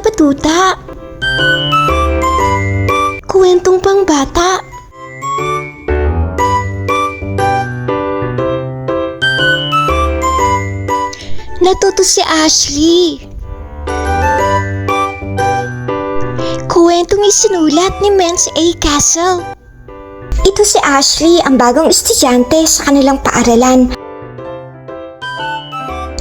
Batuta. Kwentong pangbata. Natuto si Ashley. Kwentong isinulat ni Menz A. Castle. Ito si Ashley, ang bagong estudyante sa kanilang paaralan.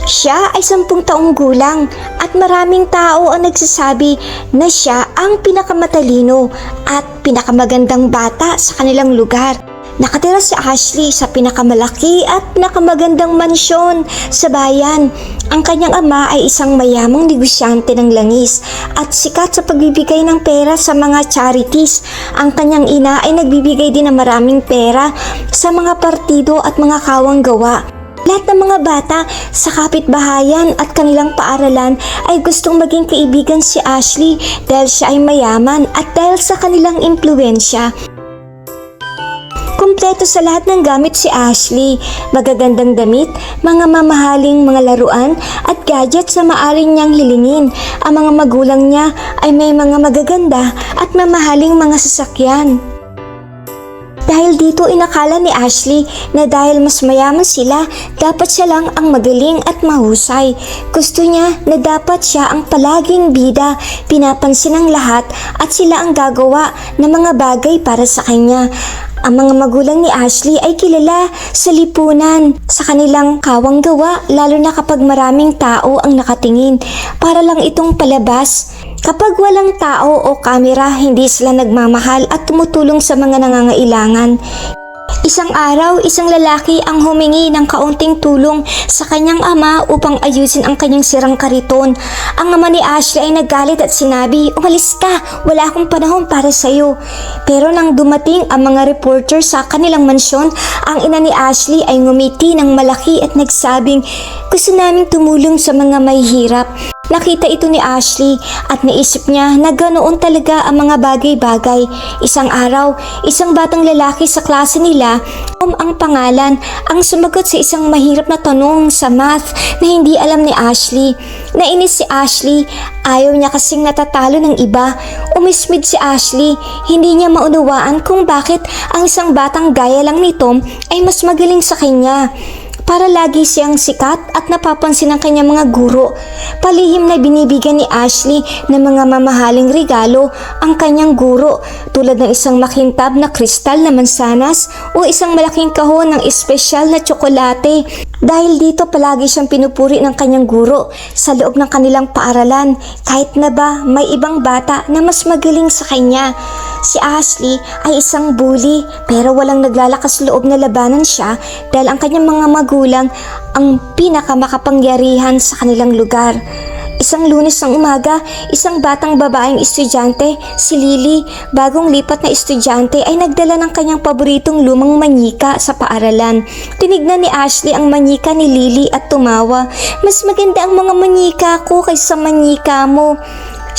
Siya ay 10 taong gulang at maraming tao ang nagsasabi na siya ang pinakamatalino at pinakamagandang bata sa kanilang lugar. Nakatira si Ashley sa pinakamalaki at pinakamagandang mansyon sa bayan. Ang kanyang ama ay isang mayamang negosyante ng langis at sikat sa pagbibigay ng pera sa mga charities. Ang kanyang ina ay nagbibigay din ng maraming pera sa mga partido at mga kawang gawa. Lahat ng mga bata sa kapitbahayan at kanilang paaralan ay gustong maging kaibigan si Ashley dahil siya ay mayaman at dahil sa kanilang impluwensya. Kumpleto sa lahat ng gamit si Ashley, magagandang damit, mga mamahaling mga laruan at gadgets na maaari niyang hilingin. Ang mga magulang niya ay may mga magaganda at mamahaling mga sasakyan. Dahil dito inakala ni Ashley na dahil mas mayaman sila, dapat siya lang ang magaling at mahusay. Gusto niya na dapat siya ang palaging bida, pinapansin ng lahat at sila ang gagawa ng mga bagay para sa kanya. Ang mga magulang ni Ashley ay kilala sa lipunan sa kanilang kawang gawa, lalo na kapag maraming tao ang nakatingin. Para lang itong palabas. Kapag walang tao o kamera, hindi sila nagmamahal at tumutulong sa mga nangangailangan. Isang araw, isang lalaki ang humingi ng kaunting tulong sa kanyang ama upang ayusin ang kanyang sirang kariton. Ang ama ni Ashley ay naggalit at sinabi, "Umalis ka, wala akong panahon para sa'yo." Pero nang dumating ang mga reporter sa kanilang mansyon, ang ina ni Ashley ay ngumiti ng malaki at nagsabing, "Gusto naming tumulong sa mga mahihirap." Nakita ito ni Ashley at naisip niya na ganoon talaga ang mga bagay-bagay. Isang araw, isang batang lalaki sa klase nila, ang pangalan, ang sumagot sa isang mahirap na tanong sa math na hindi alam ni Ashley. Nainis si Ashley, ayaw niya kasing natatalo ng iba. Umismid si Ashley, hindi niya maunawaan kung bakit ang isang batang gaya lang ni Tom ay mas magaling sa kanya. Para lagi siyang sikat at napapansin ng kanyang mga guro. Palihim na binibigyan ni Ashley ng mga mamahaling regalo ang kanyang guro, tulad ng isang makintab na kristal na mansanas o isang malaking kahon ng espesyal na tsokolate. Dahil dito palagi siyang pinupuri ng kanyang guro sa loob ng kanilang paaralan, kahit na ba may ibang bata na mas magaling sa kanya. Si Ashley ay isang bully pero walang naglalakas loob na labanan siya dahil ang kanyang mga magulang ang pinakamakapangyarihan sa kanilang lugar. Isang Lunes ng umaga, isang batang babaeng estudyante, si Lily, bagong lipat na estudyante, ay nagdala ng kanyang paboritong lumang manyika sa paaralan. Tinignan ni Ashley ang manyika ni Lily at tumawa. "Mas maganda ang mga manyika ko kaysa manyika mo."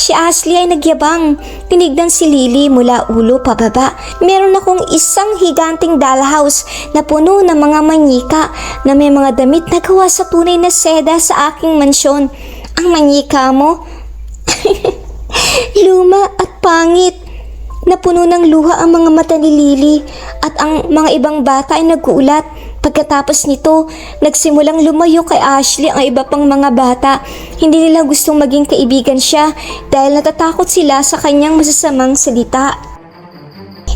Si Ashley ay nagyabang. Tinignan si Lily mula ulo pababa. "Meron akong isang higanting dollhouse na puno ng mga manyika na may mga damit na gawa sa tunay na seda sa aking mansyon. Ang manyika mo? Luma at pangit." Napuno ng luha ang mga mata ni Lily at ang mga ibang bata ay nagulat. Pagkatapos nito, nagsimulang lumayo kay Ashley ang iba pang mga bata. Hindi nila gustong maging kaibigan siya dahil natatakot sila sa kanyang masasamang salita.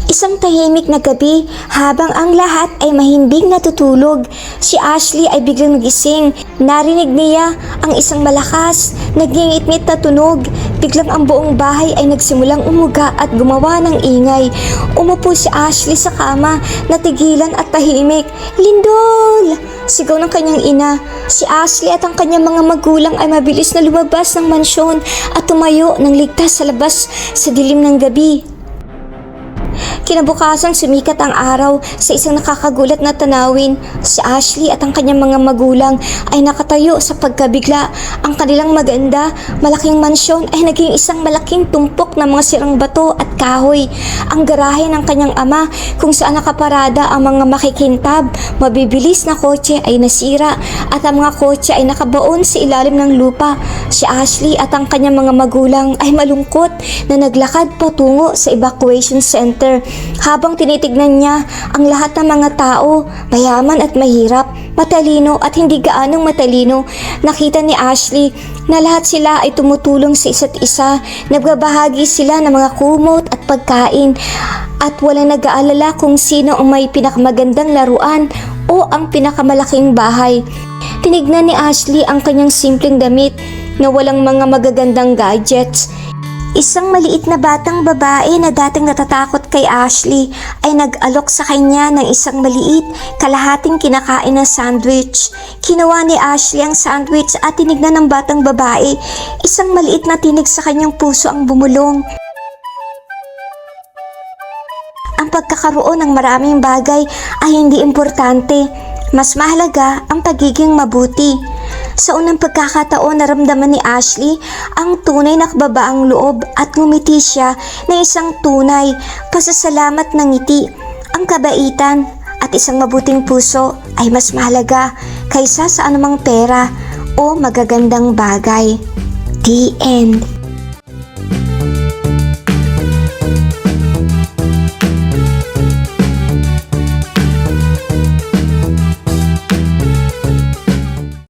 Isang tahimik na gabi, habang ang lahat ay mahimbing natutulog, si Ashley ay biglang nagising. Narinig niya ang isang malakas, nagingit-ngit na tunog. Biglang ang buong bahay ay nagsimulang umuga at gumawa ng ingay. Umupo si Ashley sa kama, natigilan at tahimik. "Lindol!" sigaw ng kanyang ina. Si Ashley at ang kanyang mga magulang ay mabilis na lumabas ng mansyon at tumayo ng ligtas sa labas sa dilim ng gabi. Kinabukasan sumikat ang araw sa isang nakakagulat na tanawin. Si Ashley at ang kanyang mga magulang ay nakatayo sa pagkabigla. Ang kanilang maganda, malaking mansyon ay naging isang malaking tumpok ng mga sirang bato at kahoy. Ang garahe ng kanyang ama kung saan nakaparada ang mga makikintab, mabibilis na kotse ay nasira at ang mga kotse ay nakabaon sa ilalim ng lupa. Si Ashley at ang kanyang mga magulang ay malungkot na naglakad patungo sa evacuation center. Habang tinitignan niya ang lahat ng mga tao, mayaman at mahirap, matalino at hindi gaanong matalino, nakita ni Ashley na lahat sila ay tumutulong sa isa't isa, nagbabahagi sila ng mga kumot at pagkain at walang nag-aalala kung sino ang may pinakamagandang laruan o ang pinakamalaking bahay. Tinignan ni Ashley ang kanyang simpleng damit na walang mga magagandang gadgets. Isang maliit na batang babae na dating natatakot kay Ashley ay nag-alok sa kanya ng isang maliit, kalahating kinakain na sandwich. Kinuha ni Ashley ang sandwich at tinignan ng batang babae. Isang maliit na tinig sa kanyang puso ang bumulong. Ang pagkakaroon ng maraming bagay ay hindi importante. Mas mahalaga ang pagiging mabuti. Sa unang pagkakataon, naramdaman ni Ashley ang tunay na kababaang loob at ngumiti siya ng isang tunay, pasasalamat ng ngiti. Ang kabaitan at isang mabuting puso ay mas mahalaga kaysa sa anumang pera o magagandang bagay. The end.